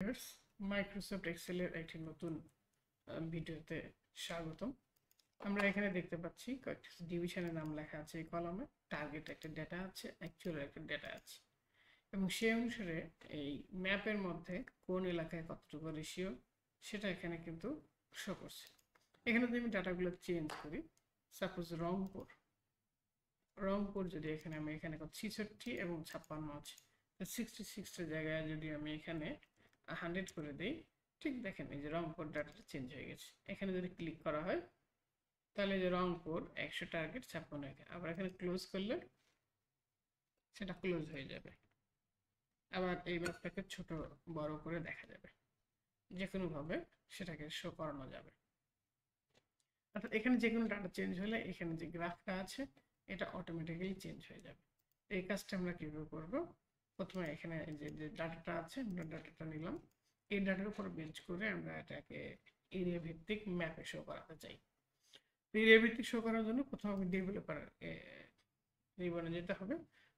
Viewers, Microsoft এক্সেলের একটি নতুন ভিডিওতে স্বাগতম। আমরা এখানে দেখতে পাচ্ছি কয়েকটি ডিভিশনের নাম লেখা আছে এই কলামে। টার্গেট একটা ডেটা আছে, অ্যাকচুয়াল একটা ডেটা আছে, এবং সেই অনুসারে এই ম্যাপের মধ্যে কোন এলাকায় কতটুকু রেশিও সেটা এখানে কিন্তু শো করছে। এখানে যদি আমি ডাটাগুলো চেঞ্জ করি, সাপোজ রংপুর যদি এখানে আমি এখানে 66 এবং 56 আছে, 66 জায়গায় যদি আমি এখানে 100 করে দিই, ঠিক দেখেন এই যে রংপুর ডাটাটা চেঞ্জ হয়ে গেছে। এখানে যদি ক্লিক করা হয় তাহলে যে রংপুর 100 টার্গেট 56, আবার এখানে ক্লোজ করলে সেটা ক্লোজ হয়ে যাবে। আবার এই ম্যাপটাকে ছোট বড় করে দেখা যাবে, যে কোনোভাবে সেটাকে শো করানো যাবে। অর্থাৎ এখানে যে কোনো ডাটা চেঞ্জ হলে এখানে যে গ্রাফটা আছে এটা অটোমেটিক্যালি চেঞ্জ হয়ে যাবে। এই কাজটা আমরা কীভাবে করব? প্রথমে এখানে যে ডাটাটা আছে আমরা ডাটাটা নিলাম, এই ডাটার উপর বেঞ্চ করে আমরা এটাকে এরিয়া ভিত্তিক ম্যাপে শো করাতে চাই। এরিয়া ভিত্তিক শো করার জন্য প্রথমে আমি ডেভেলপার রিবনে যেতে হবে।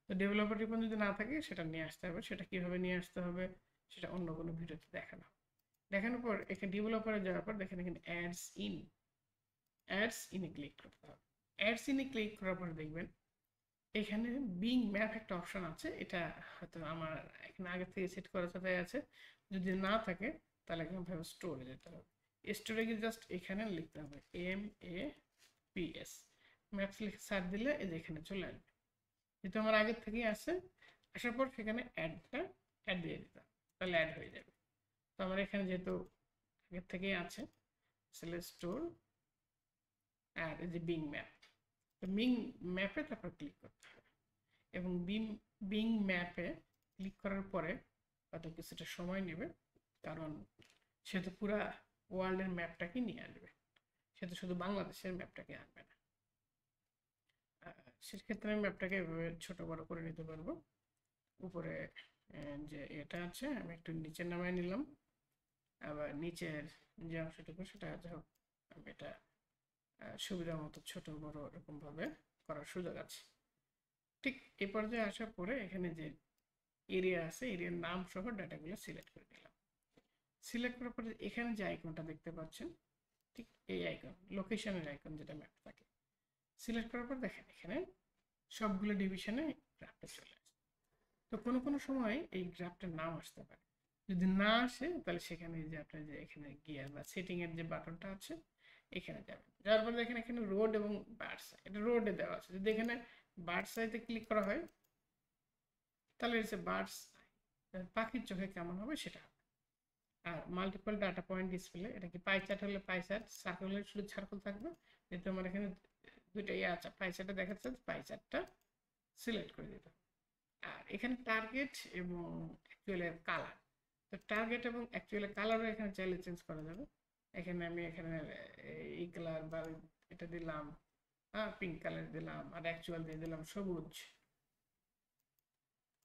তো ডেভেলপার রিবন যদি না থাকে সেটা নিয়ে আসতে হবে। সেটা কীভাবে নিয়ে আসতে হবে সেটা অন্য কোনো ভিডিওতে দেখানোর পর এখানে ডেভেলপারে যাওয়ার পর দেখেন এখানে অ্যাডস ইনে ক্লিক করতে হবে। অ্যাডস ইনে ক্লিক করার পর দেখবেন এখানে বিং ম্যাপ একটা অপশন আছে। এটা হয়তো আমার এখানে আগে থেকে সেট করা সাথে আছে, যদি না থাকে তাহলে এখানে ভাবে স্টোরে যেতে হবে। স্টোরে গিয়ে জাস্ট এখানে লিখতে হবে MAPS ম্যাপস লিখে সার্চ দিলে এই যে এখানে চলে আসবে। যেহেতু আমার আগের থেকেই আছে, আসার পর সেখানে অ্যাড দিয়ে দিতাম, তাহলে অ্যাড হয়ে যাবে। তো আমার এখানে যেহেতু আগের থেকেই আছে, স্টোর আর এই যে বিং ম্যাপ, তো বিং ম্যাপে তারপর ক্লিক করতে হবে। এবং বিং ম্যাপে ক্লিক করার পরে হয়তো কিছুটা সময় নেবে, কারণ সে তো পুরা ওয়ার্ল্ডের ম্যাপটাকে নিয়ে আসবে, সে তো শুধু বাংলাদেশের ম্যাপটাকে আনবে না। সেক্ষেত্রে আমি ম্যাপটাকে এভাবে ছোট বড় করে নিতে পারবো। উপরে যে এটা আছে আমি একটু নিচে নামায় নিলাম, আবার নিচের যে অংশটুকু সেটা হোক আমি এটা সুবিধা মতো ছোট বড় এরকমভাবে করার সুযোগ আছে। ঠিক এই পর্যায়ে আসার পরে এখানে যে এরিয়া আছে, এরিয়ার নাম সহ ডাটাগুলো সিলেক্ট করে দিলাম। সিলেক্ট করার পরে এখানে যে আইকনটা দেখতে পাচ্ছেন, ঠিক এই আইকন, লোকেশনের আইকন যেটা ম্যাপ থাকে, সিলেক্ট করার পর দেখেন এখানে সবগুলো ডিভিশনে গ্রাফটা চলে আসে। তো কোনো সময় এই গ্রাফটার নাম আসতে পারে, যদি না আসে তাহলে সেখানে যে আপনার যে এখানে গিয়ার বা সেটিংয়ের যে বাটনটা আছে এখানে যাবেন। যাওয়ার পরে দেখেন এখানে রোড এবং বার্ডস আই, এটা রোডে দেওয়া আছে। যদি এখানে বার্ডস আইতে ক্লিক করা হয় তাহলে হচ্ছে বার্ডস আই, পাখির চোখে কেমন হবে সেটা। আর মাল্টিপল ডাটা পয়েন্ট ডিসপ্লে, এটা কি পাই চার্ট হলে পাই চার্ট, সার্কেল হলে শুধু সার্কেল থাকবে। যেহেতু আমার এখানে দুইটা আছে, পাই চার্টে দেখাচ্ছে, পাই চার্টটা সিলেক্ট করে দিতে হবে। আর এখানে টার্গেট এবং অ্যাকচুয়ালের কালার, তো টার্গেট এবং অ্যাকচুয়ালের কালারও এখানে চাইলে চেঞ্জ করা যাবে। এখানে আমি এখানে এই কালার বা এটা দিলাম, পিঙ্ক কালার দিলাম, আর অ্যাকচুয়াল দিয়ে দিলাম সবুজ,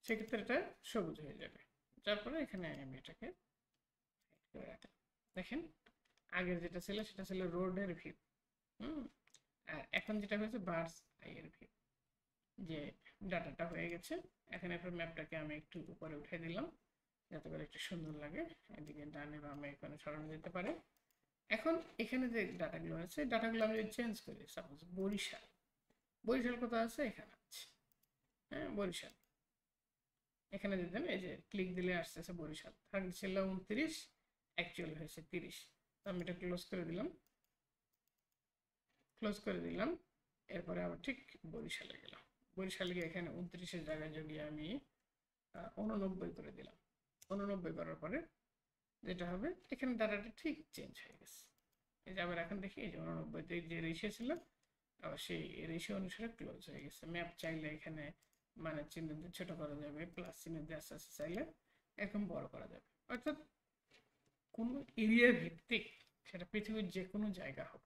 সেক্ষেত্রে এটা সবুজ হয়ে যাবে। তারপরে এখানে আমি এটাকে দেখেন আগের যেটা ছিল সেটা ছিল রোডের ভিউ, আর এখন যেটা হয়েছে বার্ডস আইয়ের ভিউ, যে ডাটাটা হয়ে গেছে। এখন এরপর ম্যাপটাকে আমি একটু উপরে উঠে দিলাম যাতে করে একটু সুন্দর লাগে, এদিকে ডানে বামে এখানে সরানো যেতে পারে। এখন এখানে যে ডাটাগুলো আছে, ডাটাগুলো আমি চেঞ্জ করি, সাপোজ বরিশাল কোথায় আছে, এখানে আছে, হ্যাঁ বরিশাল। এখানে দিতেন এই যে ক্লিক দিলে আসতেছে বরিশাল, টার্গেট ছিল 29, অ্যাকচুয়াল হয়েছে 30। তো আমি এটা ক্লোজ করে দিলাম। এরপরে আবার ঠিক বরিশালে গেলাম, বরিশালে গিয়ে এখানে 29-এর জায়গায় যদি আমি 89 করে দিলাম, 89 করার পরে যেটা হবে এখানে ডাটাটা ঠিক চেঞ্জ হয়ে গেছে। এই যে আবার এখন দেখি এই যে 89 যে রেশিও ছিল আবার সেই রেশিও অনুসারে ক্লোজ হয়ে গেছে। ম্যাপ চাইলে এখানে মানে চিহ্ন দিয়ে ছোট করা যাবে, প্লাস চিহ্ন দিয়ে আস্তে আস্তে চাইলে এরকম বড় করা যাবে। অর্থাৎ কোনো এরিয়া ভিত্তিক, সেটা পৃথিবীর যে কোনো জায়গা হোক,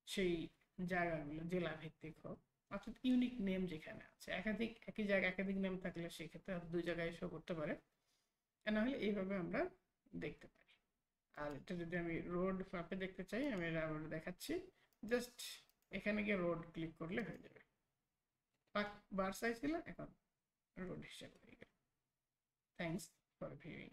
সেই জায়গাগুলো জেলা ভিত্তিক হোক, অর্থাৎ ইউনিক নেম যেখানে আছে, একই জায়গায় একাধিক নেম থাকলে সেক্ষেত্রে দুই জায়গায় শো করতে পারে। না হলে এইভাবে আমরা দেখতে পারি। আর এটা যদি আমি রোড ম্যাপে দেখতে চাই, আমি রোড দেখাচ্ছি, জাস্ট এখানে গিয়ে রোড ক্লিক করলে হয়ে যাবে। বার সাইজ ছিল, এখন রোড হিসেবে হয়ে গেল। Thanks for viewing.